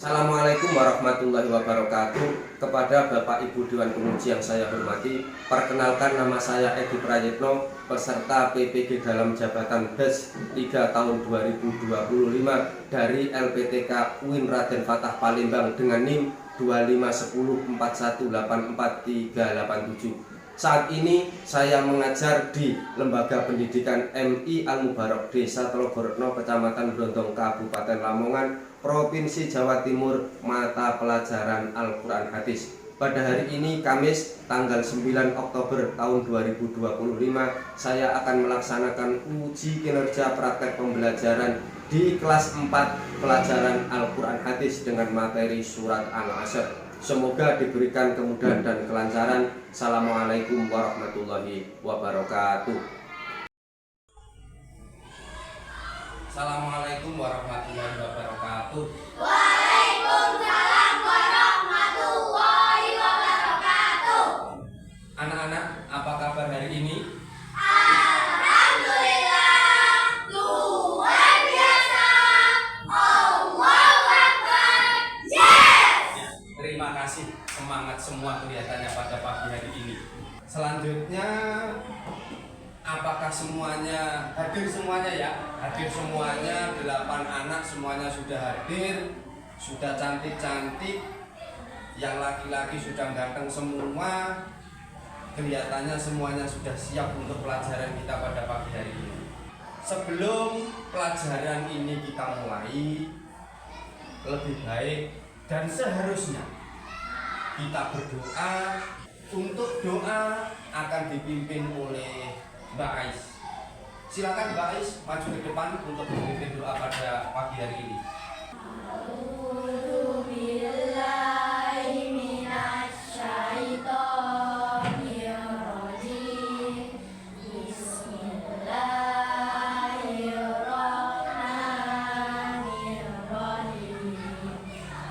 Assalamualaikum warahmatullahi wabarakatuh. Kepada Bapak Ibu Dewan Penguji yang saya hormati, perkenalkan nama saya Edi Prayitno, peserta PPG dalam jabatan BES 3 tahun 2025 dari LPTK UIN Raden Fatah Palembang dengan NIM 251041844387. Saat ini saya mengajar di Lembaga Pendidikan MI Al-Mubarok Desa Telogoretno, Kecamatan Blondong, Kabupaten Lamongan, Provinsi Jawa Timur, mata pelajaran Al-Quran Hadis. Pada hari ini Kamis tanggal 9 Oktober tahun 2025, saya akan melaksanakan uji kinerja praktek pembelajaran di kelas 4 pelajaran Al-Quran Hadis dengan materi surat Al-Asr. Semoga diberikan kemudahan dan kelancaran. Assalamualaikum warahmatullahi wabarakatuh. Assalamualaikum warahmatullahi wabarakatuh. Waalaikumsalam warahmatullahi wabarakatuh. Anak-anak, apa kabar hari ini? Alhamdulillah, luar biasa. Allahu Akbar. Yes. Terima kasih, semangat semua kelihatannya pada pagi hari ini. Selanjutnya, apakah semuanya hadir semuanya ya? Hadir semuanya, 8 anak semuanya sudah hadir, sudah cantik-cantik. Yang laki-laki sudah ganteng semua. Kelihatannya semuanya sudah siap untuk pelajaran kita pada pagi hari ini. Sebelum pelajaran ini kita mulai, lebih baik dan seharusnya kita berdoa. Untuk doa akan dipimpin oleh Mbak Ais. Silakan Mbak Ais maju ke depan untuk memimpin doa pada pagi hari ini. A'udzu billahi minasyaitonir rajim. Bismillahirrahmanirrahim.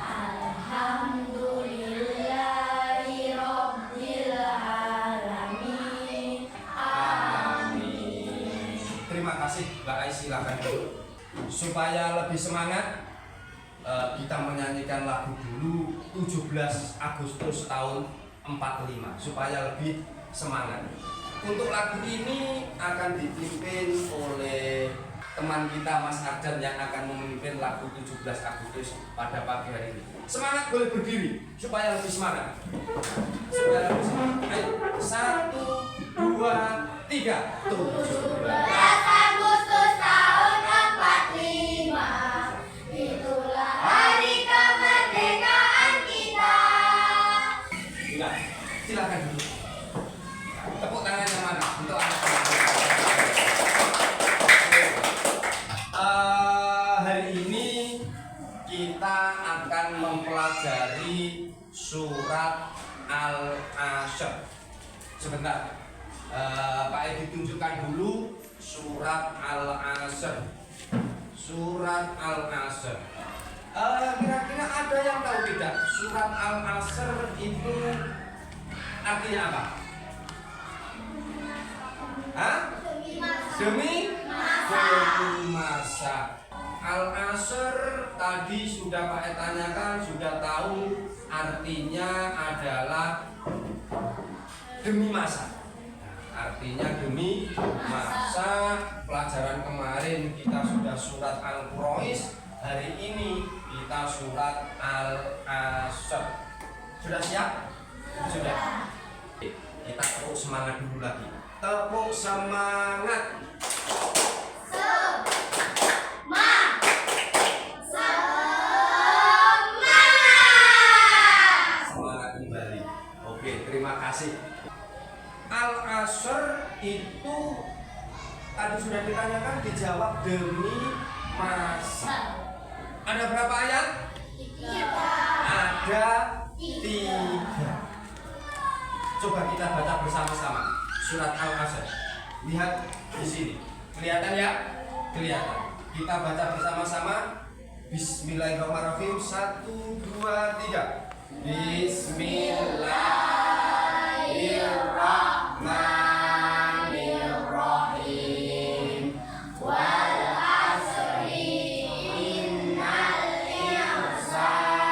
Alhamdulillahi rabbil alamin. Amin. Terima kasih Mbak Ais, silakan dulu. Supaya lebih semangat, kita menyanyikan lagu dulu 17 Agustus tahun 45 supaya lebih semangat. Untuk lagu ini akan dipimpin oleh teman kita Mas Ardan yang akan memimpin lagu 17 Agustus pada pagi hari ini. Semangat, boleh berdiri supaya lebih semangat. Supaya lebih semangat. Ayo, 1, 2, 3. 17 Agustus tahun 45, itulah hari kemerdekaan kita. Enggak, silakan dulu. Tepuk tangan yang mana untuk anak-anak. Hari ini kita akan mempelajari surat Al-Asr. Sebentar, Pak Edi tunjukkan dulu surat Al-Asr. Surat Al-Asr. Kira-kira ada yang tahu tidak? Surat Al-Asr itu artinya apa? Hah? Demi masa. Al-Asr tadi sudah Pak Edi tanyakan, sudah tahu artinya adalah demi masa. Artinya demi masa. Pelajaran kemarin kita sudah surat Al-Quraish, hari ini kita surat Al-Asr. Sudah siap? Sudah. Kita tepuk semangat dulu lagi. Tepuk semangat. Semangat kembali. Oke, terima kasih. Al-Asr itu tadi sudah ditanyakan, dijawab demi masa. Ada berapa ayat? Ada 3. Coba kita baca bersama-sama surat Al-Asr. Lihat di sini. Kelihatan ya? Kelihatan. Kita baca bersama-sama. Bismillahirrahmanirrahim. 1, 2, 3. Bismillahirrahmanirrahim. Wal asri innal insana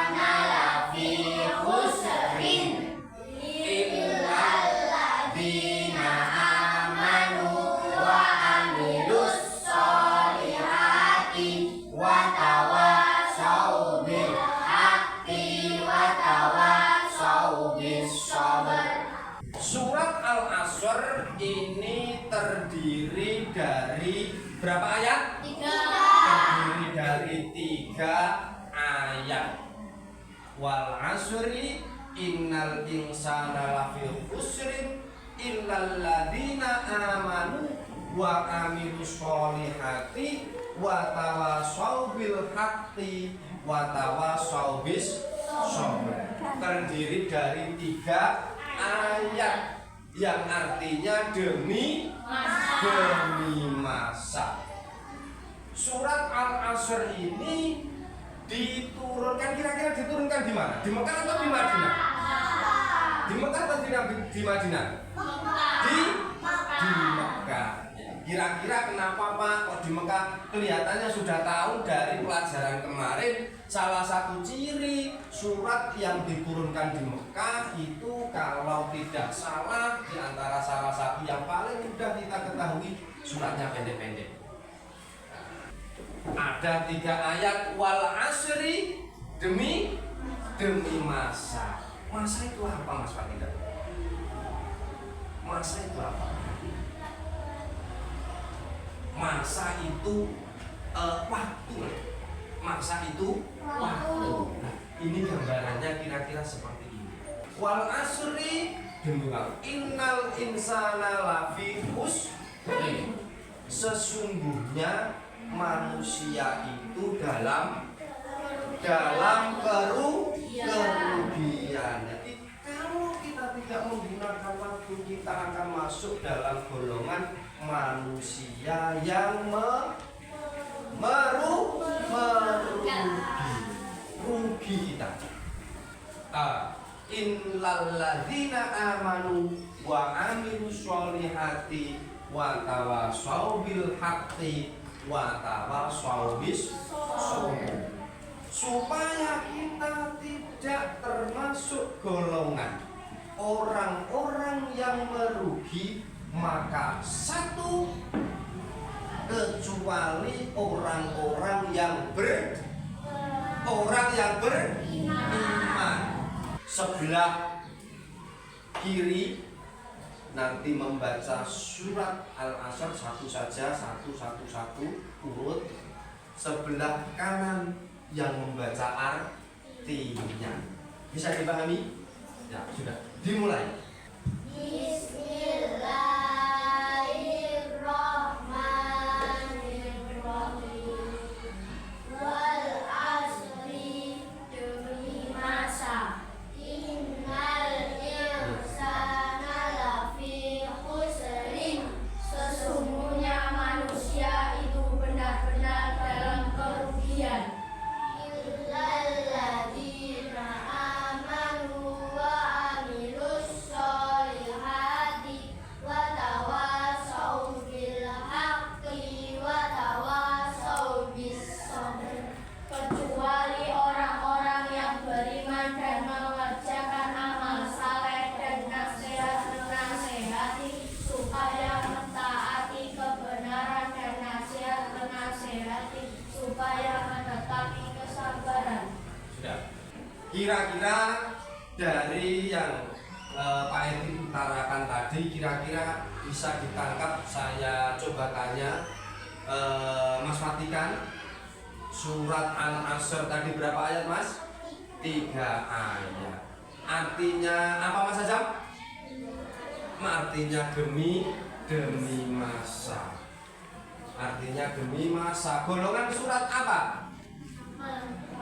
terdiri dari berapa ayat? 3. Terdiri dari 3 ayat. Wal asri innal insana lafi khusrin illal ladzina amanu wa amilus sholihati wa tawassaw bil haqqi wa tawassaw bis sabr. Terdiri dari 3 ayat yang artinya demi masa. Surat Al-Asr ini diturunkan, kira-kira diturunkan di mana? Di Mekah atau di Madinah? Di Mekah atau di Madinah? Di Mekah. Kira-kira kenapa Pak kok di Mekah? Kelihatannya sudah tahu dari pelajaran kemarin. Salah satu ciri surat yang diturunkan di Mekah itu kalau tidak salah di antara salah satu yang paling mudah kita ketahui, suratnya pendek-pendek. Ada 3 ayat, wal asri demi masa. Masa itu apa Mas Fatida? Masa itu apa? Masa itu waktu. Masa itu waktu. Nah, ini gambarannya kira-kira seperti ini. Wal asri demi waktu. Innal insana lafi khusrin. Sesungguhnya manusia itu dalam kerugian. Jadi kalau kita tidak menggunakan waktu, kita akan masuk dalam golongan manusia yang rugi kita. Innal ladzina amanu wa amilus sholihati wa tawassaw bil haqqi wa tawassaw bis sabr. Supaya kita tidak termasuk golongan orang-orang yang merugi, maka satu, kecuali orang-orang yang beriman. Sebelah kiri nanti membaca surat Al-Asr satu saja, satu urut. Sebelah kanan yang membaca artinya. Bisa dipahami? Ya, sudah. Dimulai. Bismillahirrahmanirrahim. Wal asri demi masa. Innal insana lafi khusrin. Sesungguhnya manusia itu benar-benar dalam kerugian. Illalladzina amanu wa amilus sholihati wa tawassaw bil haqqi wa tawassaw bis sabr. Kecuali orang-orang yang beriman dan mengerjakan amal saleh dan nasihat menasehati supaya mentaati kebenaran dan nasihat menasehati supaya menetapi kesabaran. Sudah. Kira-kira dari yang Pak Edi utarakan tadi, kira-kira bisa ditangkap. Saya coba tanya Mas Matikan, surat Al-Asr tadi berapa ayat Mas? 3 ayat. Artinya apa Mas Azam? Artinya demi masa. Artinya demi masa. Golongan surat apa?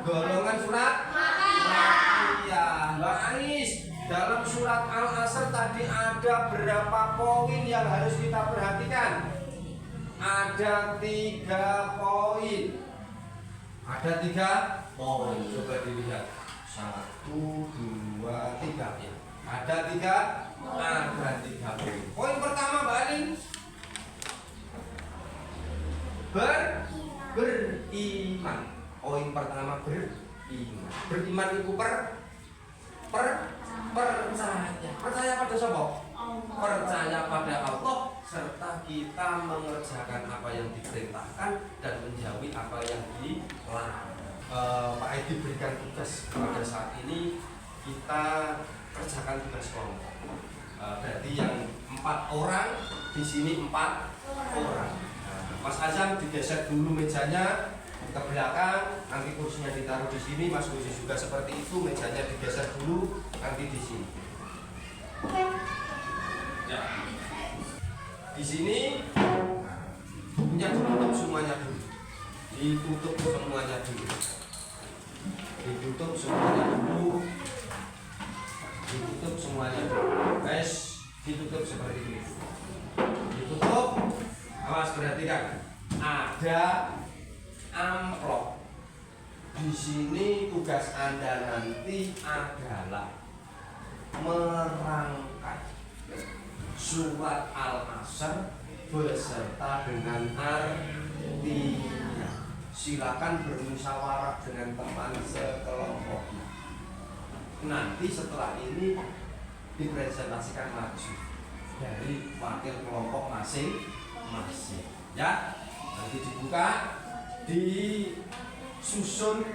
Golongan surat Makiyah. Mbak Anis, dalam surat Al-Asr tadi ada berapa poin yang harus kita perhatikan? Ada 3 poin. Ada 3 poin. Coba dilihat. 1, 2, 3 ya. Ada 3 poin. Poin pertama Mbak Alin, beriman. Poin pertama beriman. Beriman itu percaya pada siapa? Percaya pada Allah, serta kita mengerjakan apa yang diperintahkan dan menjauhi apa yang dilarang. Pak Edi berikan tugas pada saat ini, kita kerjakan tugas kelompok. Berarti yang 4 orang, di sini 4 orang. Mas Azam digeser dulu mejanya ke belakang, nanti kursinya ditaruh di sini. Mas Gusi juga seperti itu, mejanya digeser dulu, nanti di sini. Ya. Di sini punya ditutup semuanya dulu. Ditutup semuanya dulu. Ditutup semuanya dulu. Ditutup semuanya dulu. Guys, ditutup seperti ini. Ditutup. Awas, perhatikan. Ada amplop. Di sini tugas Anda nanti adalah merangkai surat Al-Asr beserta dengan artinya. Silakan bermusyawarah dengan teman sekelompoknya. Nanti setelah ini dipresentasikan maju dari wakil kelompok masing-masing. Ya, nanti dibuka, disusun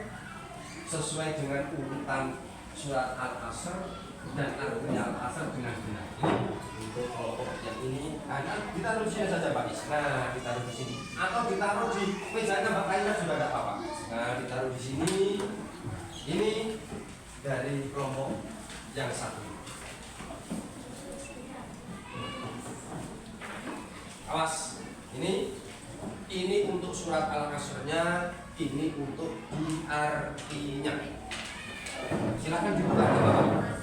sesuai dengan urutan surat Al-Asr dan artinya Al-Asr dengan benar. Ini untuk kelompok yang ini, karena ditaruh di sini saja Pak Is. Nah, ditaruh di sini atau ditaruh di mejanya Mbak Kaina juga tidak apa-apa. Nah, ditaruh di sini. Ini dari kelompok yang satu. Awas, ini untuk surat Al-Asrnya, ini untuk di artinya. Silakan dibuka ya Bapak.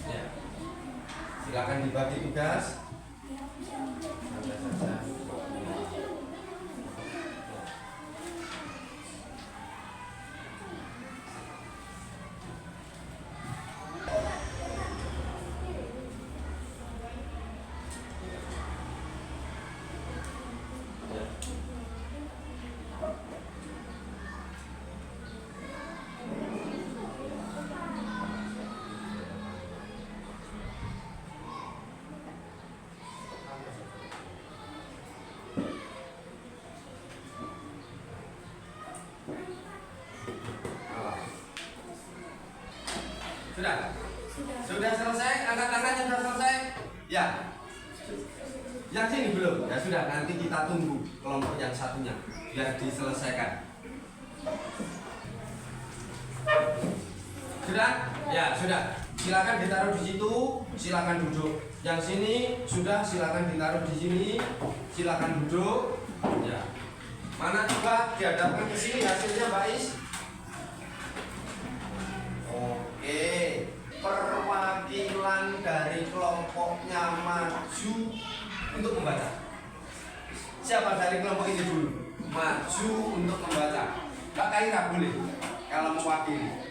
Ya. Silakan dibagi tugas. Santai saja. Sudah? Sudah selesai? Angkat tangannya sudah selesai? Ya. Yang sini belum? Ya sudah, nanti kita tunggu kelompok yang satunya biar diselesaikan. Sudah? Ya, sudah. Silakan ditaruh di situ, silakan duduk. Yang sini sudah, silakan ditaruh di sini. Silakan duduk. Ya. Mana coba dihadapkan ke sini hasilnya, Mbak Is? Oke, perwakilan dari kelompoknya maju untuk membaca. Siapa dari kelompok ini dulu? Maju untuk membaca. Mbak Kaira boleh kalau mewakili.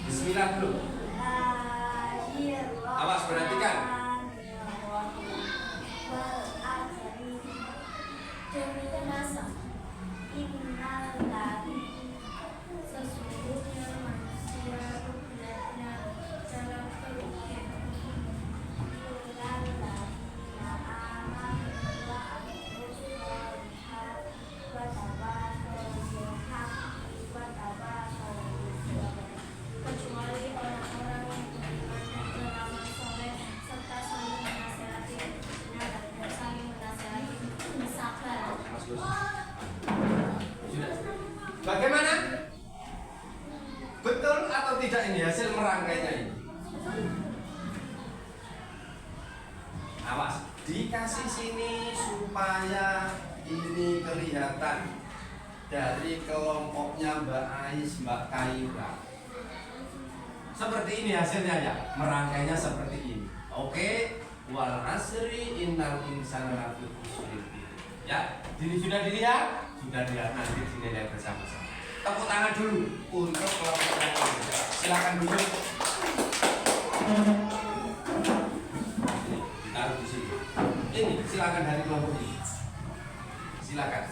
Bismillah dulu. Awas, perhatikan. Sesungguhnya manusia berbeda dalam kerugian kecuali orang-orang yang beriman dan beramal soleh serta saling menasihati dan saling menasihati sabar. Sudah. Bagaimana? Betul atau tidak ini hasil merangkainya ini? Awas, dikasih sini supaya ini kelihatan dari kelompoknya Mbak Ais, Mbak Kaira. Seperti ini hasilnya ya, merangkainya seperti ini. Oke, wal asri innal insana lafi khusr. Ya, ini sudah dilihat? Sudah dilihat, nanti dinilai bersama-sama. Tepuk tangan dulu untuk kelompok yang ini. Silakan duduk. Ditaruh di sini. Ini silakan dari kelompok ini. Silakan.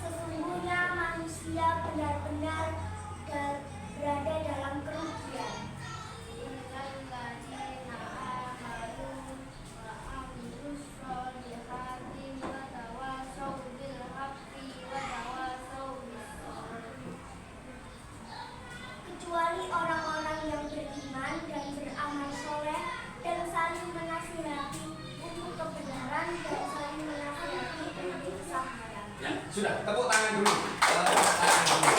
Sesungguhnya manusia benar-benar berada dalam kerugian. Innalladzina amanu wa amilus tangan dulu. Tepuk tangan dulu.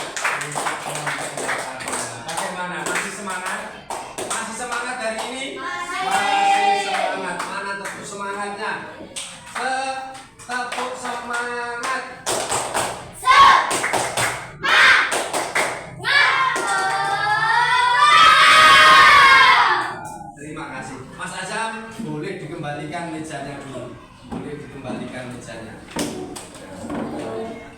Bagaimana? Masih semangat? Masih semangat hari ini? Masih semangat. Mana tepuk semangatnya? Tepuk semangat. Terima kasih. Mas Azam, boleh dikembalikan mejanya dulu. Boleh dikembalikan mejanya.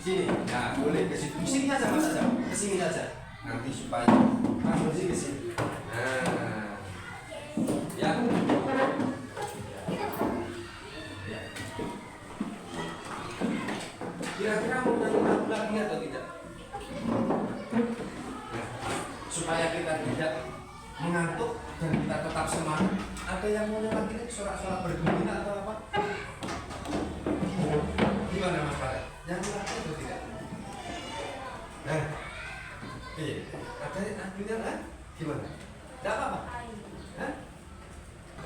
Sini, nah boleh ke situ. Sini saja Mas Azam, ke sini saja. Nanti supaya Mas Bozi ke sini. Nah, ya. Ya. Kira-kira mau nyanyi lagu lagi atau tidak? Nah, supaya kita tidak mengantuk dan kita tetap semangat. Ada yang mau nyanyi lagi sorak-sorak bergembira atau apa? Gimana Mas Farel? Nyanyi lagi atau tidak? Nah, iya. Ada yang kan? Gimana? Tidak apa-apa? Hah?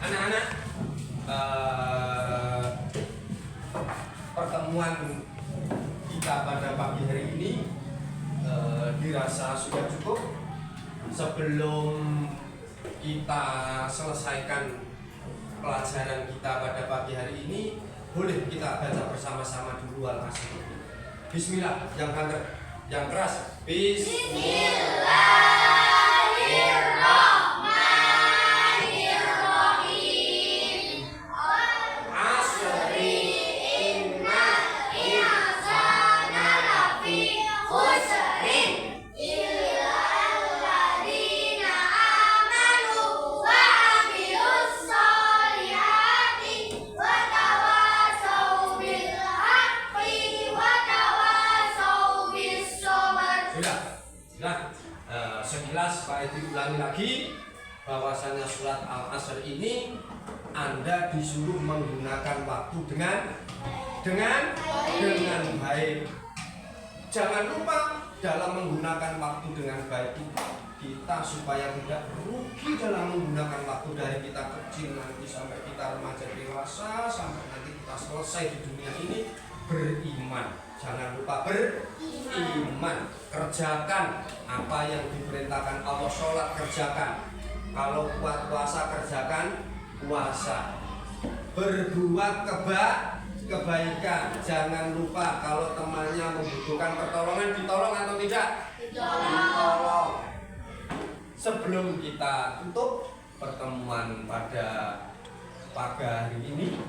Anak-anak, pertemuan kita pada pagi hari ini dirasa sudah cukup. Sebelum kita selesaikan pelajaran kita pada pagi hari ini, boleh kita baca bersama-sama dulu Al-Asr. Bismillah, yang kanker, yang keras. Bismillahirrahmanirrahim. Asri innal insana lafi khusrin illa alladziina aamanu wa 'amilus sholihati wa tawassaw bil haqqi wa tawassaw bis sabr. Sudah. Sekilas Pak Edi ulangi lagi bahwasanya surat Al-Asr ini Anda disuruh menggunakan waktu dengan baik. Jangan lupa dalam menggunakan waktu dengan baik kita supaya tidak rugi dalam menggunakan waktu dari kita kecil nanti sampai kita remaja dewasa sampai nanti kita selesai di dunia ini beriman. Jangan lupa beriman. Kerjakan apa yang diperintahkan Allah. Sholat kerjakan. Kalau buat puasa kerjakan puasa. Berbuat kebaikan. Jangan lupa kalau temannya membutuhkan pertolongan, ditolong atau tidak? Ditolong. Sebelum kita tutup pertemuan pada pagi hari ini,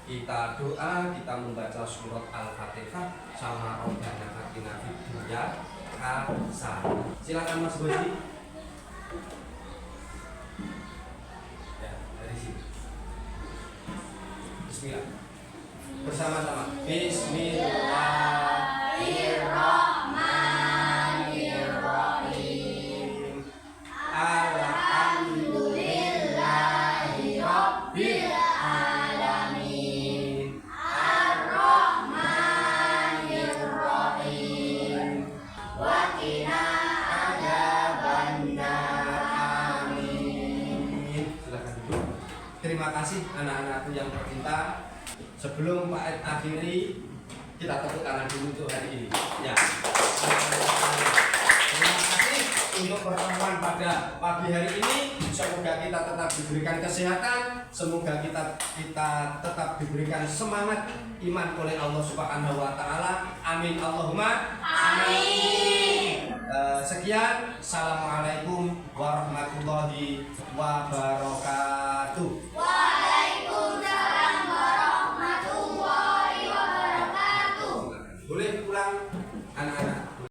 kita doa, kita membaca surat Al-Fatihah sama Rabbana atina fid dunya hasanah. Silakan Mas Bozi. Ya, dari sini. Bismillah. Bersama-sama. Bismillahirrahmanirrahim. Alhamdulillahi rabbil alamin. Ar-Rahmanirrahim. Wa qina adzabannar. Amin. Silakan duduk. Terima kasih anak-anakku yang tercinta. Sebelum Pak Ed akhiri, kita tepuk tangan dulu untuk hari ini. Ya. Terima kasih untuk pertemuan pada pagi hari ini. Semoga kita tetap diberikan kesehatan, semoga kita tetap diberikan semangat iman oleh Allah Subhanahu wa taala. Amin Allahumma amin. Sekian, assalamualaikum warahmatullahi wabarakatuh.